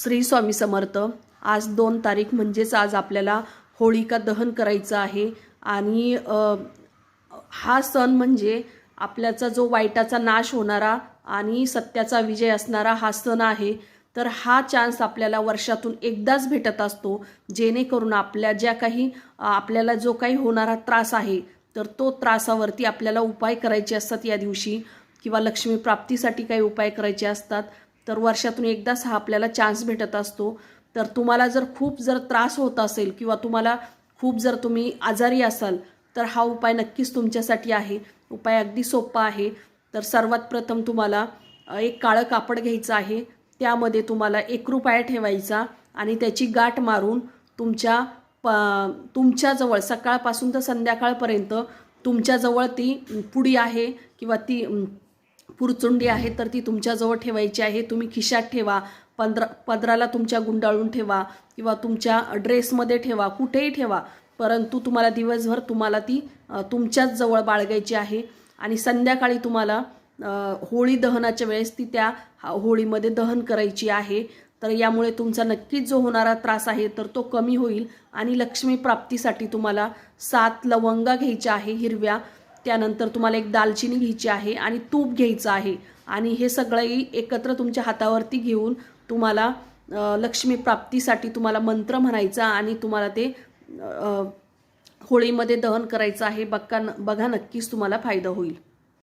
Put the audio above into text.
श्री स्वामी समर्थ। आज 2 तारीख म्हणजेच आज आपल्याला होळिका दहन करायचं आहे आणि हा सण म्हणजे आपल्याचा जो वाईटाचा नाश होणारा आणि सत्याचा विजय असणारा हा सण आहे। तर हा चान्स आपल्याला वर्षातून एकदाच भेटत असतो, जेणेकरून आपल्याला जो काही होणारा त्रास आहे तर तो त्रासावरती आपल्याला उपाय करायचे असतात या दिवशी, किंवा लक्ष्मी प्राप्तीसाठी काही उपाय करायचे असतात। तर वर्षातून एकदाच हा आपल्याला चान्स भेटत असतो। तर तुम्हाला जर खूप त्रास होत असेल किंवा तुम्ही आजारी असाल तर हा उपाय नक्कीच तुमच्यासाठी आहे। उपाय अगदी सोपा आहे। तर सर्वात प्रथम तुम्हाला एक काळं कापड घ्यायचं आहे, त्यामध्ये तुम्हाला 1 रुपया ठेवायचा आणि त्याची गाठ मारून तुमच्याजवळ सकाळपासून तर संध्याकाळपर्यंत तुमच्याजवळ ती पुडी आहे किंवा ती पुरचुंडी आहे तर ती तुमच्याजवळ ठेवायची आहे। तुम्ही खिशात ठेवा, पदराला तुमच्या गुंडाळून ठेवा किंवा तुमच्या ड्रेसमध्ये ठेवा, कुठेही ठेवा, परंतु तुम्हाला दिवसभर ती तुमच्याच जवळ बाळगायची आहे। आणि संध्याकाळी तुम्हाला होळी दहनाच्या वेळेस ती त्या होळीमध्ये दहन करायची आहे। तर यामुळे तुमचा नक्कीच जो होणारा त्रास आहे तर तो कमी होईल। आणि लक्ष्मी प्राप्तीसाठी तुम्हाला 7 लवंगा घ्यायच्या आहे हिरव्या, त्यानंतर तुम्हाला 1 दालचिनी घ्यायची आहे आणि तूप घ्यायचं आहे। आणि हे सगळंही एकत्र तुमच्या हातावरती घेऊन तुम्हाला लक्ष्मी प्राप्तीसाठी तुम्हाला मंत्र म्हणायचा आणि तुम्हाला ते होळीमध्ये दहन करायचं आहे। बघा नक्कीच तुम्हाला फायदा होईल।